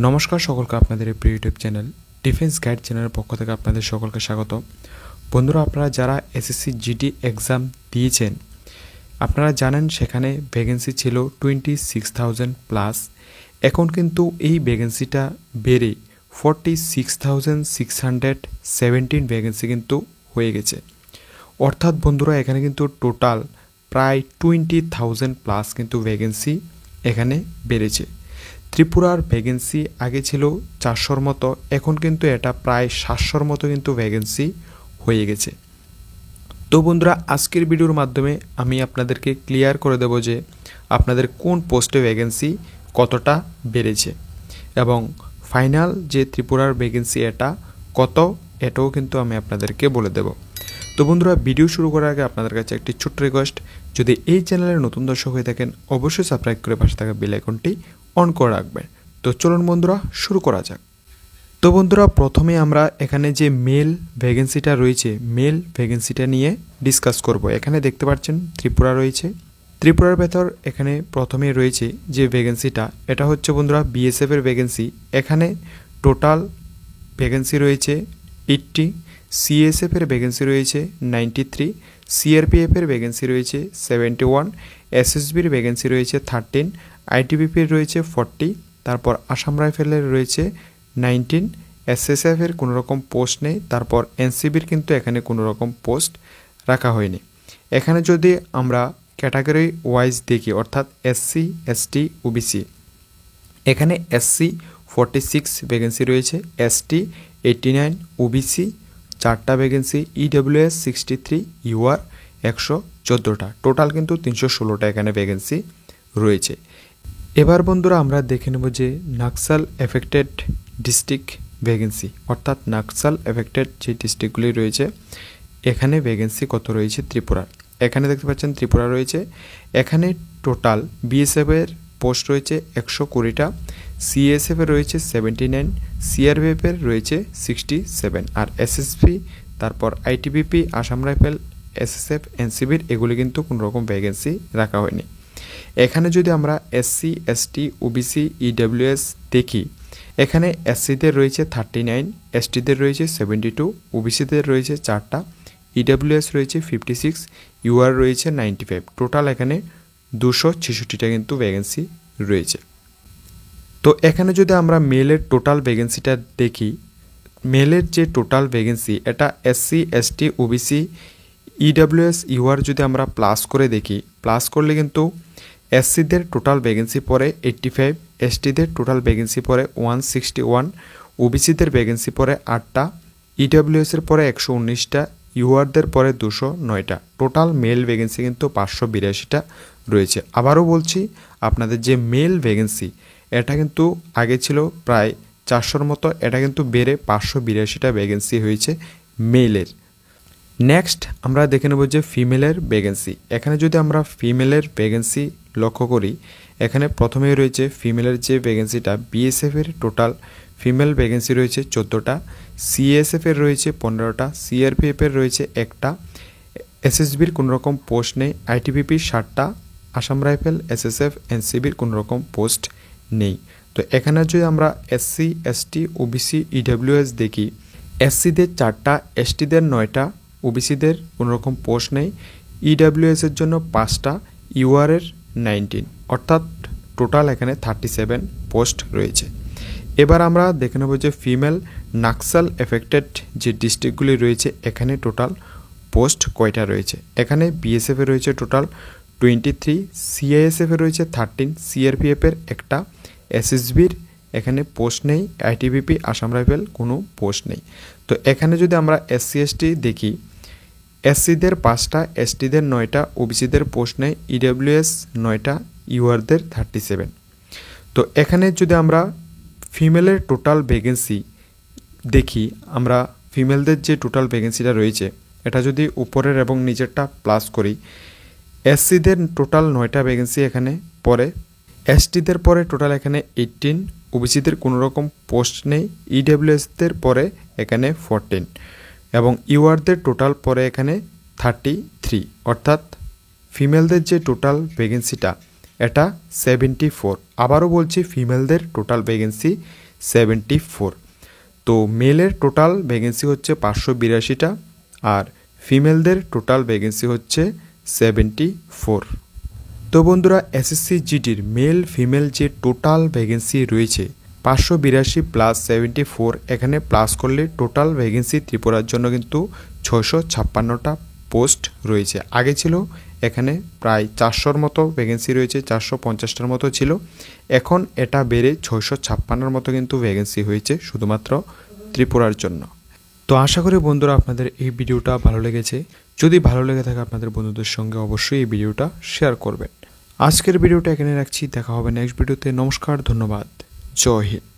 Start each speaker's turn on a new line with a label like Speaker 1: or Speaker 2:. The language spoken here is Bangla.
Speaker 1: নমস্কার সকলকে আপনাদের এই প্রিয় ইউটিউব চ্যানেল ডিফেন্স গাইড চ্যানেলের পক্ষ থেকে আপনাদের সকলকে স্বাগত। বন্ধুরা, আপনারা যারা এসএসসি জিডি এক্সাম দিয়েছেন আপনারা জানেন সেখানে ভ্যাকেন্সি ছিল 26,000 প্লাস। এখন কিন্তু এই ভ্যাকেন্সিটা বেড়ে 46,617 ভ্যাকেন্সি কিন্তু হয়ে গেছে। অর্থাৎ বন্ধুরা, এখানে কিন্তু টোটাল প্রায় 20,000 প্লাস কিন্তু ভ্যাকেন্সি এখানে বেড়েছে। ত্রিপুরার ভ্যাকেন্সি আগে ছিল 400-র মতো, এখন কিন্তু এটা প্রায় 700-র মতো কিন্তু ভ্যাকেন্সি হয়ে গেছে। তো বন্ধুরা, আজকের ভিডিওর মাধ্যমে আমি আপনাদেরকে ক্লিয়ার করে দেব যে আপনাদের কোন পোস্টে ভ্যাকেন্সি কতটা বেড়েছে এবং ফাইনাল যে ত্রিপুরার ভ্যাকেন্সি এটা কত, এটাও কিন্তু আমি আপনাদেরকে বলে দেব। তো বন্ধুরা, ভিডিও শুরু করার আগে আপনাদের কাছে একটি ছোট্ট রিকোয়েস্ট, যদি এই চ্যানেলের নতুন দর্শক হয়ে থাকেন অবশ্যই সাবস্ক্রাইব করে পাশে থাকা বেল আইকনটি অন করে রাখবেন। তো চলুন বন্ধুরা, শুরু করা যাক। তো বন্ধুরা, প্রথমে আমরা এখানে যে মেল ভ্যাকেন্সিটা রয়েছে মেল ভ্যাকেন্সিটা নিয়ে ডিসকাস করব। এখানে দেখতে পাচ্ছেন ত্রিপুরা রয়েছে। ত্রিপুরার ভেতর এখানে প্রথমে রয়েছে যে ভ্যাকেন্সিটা, এটা হচ্ছে বন্ধুরা বিএসএফ এর ভ্যাকেন্সি। এখানে টোটাল ভ্যাকেন্সি রয়েছে 80, সিএসএফ এর ভ্যাকেন্সি রয়েছে 93, সিআরপিএফ এর ভ্যাকেন্সি রয়েছে 71, এসএসবির ভ্যাকেন্সি রয়েছে 13, আইটিবিপির রয়েছে 40, তারপর আসাম রাইফেলের রয়েছে 19, এসএসএফ এর কোনো রকম পোস্ট নেই, তারপর এনসিবির কিন্তু এখানে কোনো রকম পোস্ট রাখা হয়নি। এখানে যদি আমরা ক্যাটাগরি ওয়াইজ দেখি, অর্থাৎ এসসি, এসটি, ওবিসি, এখানে এসসি 46 ভ্যাকেন্সি রয়েছে, এসটি 89, ওবিসি 4টা ভ্যাকেন্সি, ইডব্লিউএস 63, ইউআর 114টা, টোটাল কিন্তু 316টা এখানে ভ্যাকেন্সি রয়েছে। এবার বন্ধুরা আমরা দেখে নেব যে নাক্সাল এফেক্টেড ডিস্ট্রিক্ট ভ্যাকেন্সি, অর্থাৎ নাক্সাল এফেক্টেড যে ডিস্ট্রিক্টগুলি রয়েছে এখানে ভ্যাকেন্সি কত রয়েছে ত্রিপুরার। এখানে দেখতে পাচ্ছেন ত্রিপুরা রয়েছে। এখানে টোটাল বিএসএফ এর পোস্ট রয়েছে 120টা, সিএসএফ এর রয়েছে 79, সিআরপিএফ এর রয়েছে 67, আর এসএসপি, তারপর আইটিবিপি, আসাম রাইফেল, এসএসএফ, এনসিবির এগুলি কিন্তু কোনো রকম ভ্যাকেন্সি রাখা হয়নি। এখানে যদি আমরা এসসি, এসটি, ওবিসি, ইডব্লিউএস দেখি, এখানে এসসিদের রয়েছে 39, এসটিদের রয়েছে 72, ওবিসিদের রয়েছে 4টা, ইডব্লিউএস রয়েছে 56, ইউআর রয়েছে 95, টোটাল এখানে 266টা কিন্তু ভ্যাকেন্সি রয়েছে। তো এখানে যদি আমরা মেলের টোটাল ভ্যাকেন্সিটা দেখি, মেলের যে টোটাল ভ্যাকেন্সি এটা SC, ST, OBC, EWS, UR যদি আমরা প্লাস করে দেখি, প্লাস করলে কিন্তু এসসিদের টোটাল ভ্যাকেন্সি পড়ে 85, এসটিদের টোটাল ভ্যাকেন্সি পড়ে 161, ওবিসিদের ভ্যাকেন্সি পড়ে 8টা, ইডব্লিউএসের পরে 119টা, ইউআরদের পরে 209টা, টোটাল মেল ভ্যাকেন্সি কিন্তু 582টা রয়েছে। আবারও বলছি, আপনাদের যে মেল ভ্যাকেন্সি এটা কিন্তু আগে ছিল প্রায় 400-র মতো, এটা কিন্তু বেড়ে 582টা ভ্যাকেন্সি হয়েছে মেলের। নেক্সট আমরা দেখে নেব যে ফিমেলের ভ্যাকেন্সি। এখানে যদি আমরা ফিমেলের ভ্যাকেন্সি লক্ষ্য করি, এখানে প্রথমেই রয়েছে ফিমেলের যে ভ্যাকেন্সিটা, বিএসএফ এর টোটাল ফিমেল ভ্যাকেন্সি রয়েছে 14টা, সিএসএফ এর রয়েছে 15টা, সিআরপিএফ এর রয়েছে 1টা, এসএসবির কোনো রকম পোস্ট নেই, আইটিবিপির 7টা, আসাম রাইফেল, এসএসএফ, এনসিবির কোনো রকম পোস্ট নেই। তো এখানে যদি আমরা এসসি, এসটি, ওবিসি, ইডব্লিউএস দেখি, এসসিদের 4টা, এসটিদের 9টা, ওবিসিদের কোনো রকম পোস্ট নেই, ইডব্লিউএস এর জন্য 5টা, ইউআর এর 19, অর্থাৎ টোটাল এখানে 37 পোস্ট রয়েছে। এবার আমরা দেখে নেব যে ফিমেল নাক্সাল এফেক্টেড যে ডিস্ট্রিক্টগুলি রয়েছে এখানে টোটাল পোস্ট কয়টা রয়েছে। এখানে বিএসএফ এর রয়েছে টোটাল 23, সিআইএসএফ এর রয়েছে 13, সিআরপিএফ এর 1টা, এসএসবির এখানে পোস্ট নেই, আইটিবিপি, আসাম রাইফেল কোনো পোস্ট নেই। তো এখানে যদি আমরা এসসি, এসটি দেখি, এসসিদের 5টা, এসটিদের 9টা, ওবিসিদের পোস্ট নেই, ইডব্লিউএস 9টা, ইউআরদের 37। তো এখানে যদি আমরা ফিমেলের টোটাল ভ্যাকেন্সি দেখি, আমরা ফিমেলদের যে টোটাল ভ্যাকেন্সিটা রয়েছে এটা যদি উপরের এবং নিচেরটা প্লাস করি, এসসিদের টোটাল 9টা ভ্যাকেন্সি এখানে পরে, এসটিদের পরে টোটাল এখানে 18, ওবিসিদের কোনো রকম পোস্ট নেই, ইডব্লিউএসদের পরে এখানে 14 এবং ইউআরদের টোটাল পরে এখানে 33, অর্থাৎ ফিমেলদের যে টোটাল ভ্যাকেন্সিটা এটা 74। আবারও বলছি, ফিমেলদের টোটাল ভ্যাকেন্সি 74। তো মেলের টোটাল ভ্যাকেন্সি হচ্ছে 582টা, আর ফিমেলদের টোটাল ভ্যাকেন্সি হচ্ছে 74। তো বন্ধুরা, এসএসসি জিডির মেল ফিমেল যে টোটাল ভ্যাকেন্সি রয়েছে 582 প্লাস 74, এখানে প্লাস করলে টোটাল ভ্যাকেন্সি ত্রিপুরার জন্য কিন্তু 656টা পোস্ট রয়েছে। আগে ছিল এখানে প্রায় 400-র মতো ভ্যাকেন্সি রয়েছে, 450টার মতো ছিল, এখন এটা বেড়ে 656-র মতো কিন্তু ভ্যাকেন্সি হয়েছে শুধুমাত্র ত্রিপুরার জন্য। তো আশা করি বন্ধুরা আপনাদের এই ভিডিওটা ভালো লেগেছে। যদি ভালো লেগে থাকে আপনাদের বন্ধুদের সঙ্গে অবশ্যই এই ভিডিওটা শেয়ার করবেন। আজকের ভিডিওটা এখানে রাখছি, দেখা হবে নেক্সট ভিডিওতে। নমস্কার, ধন্যবাদ, জয় হিন্দ।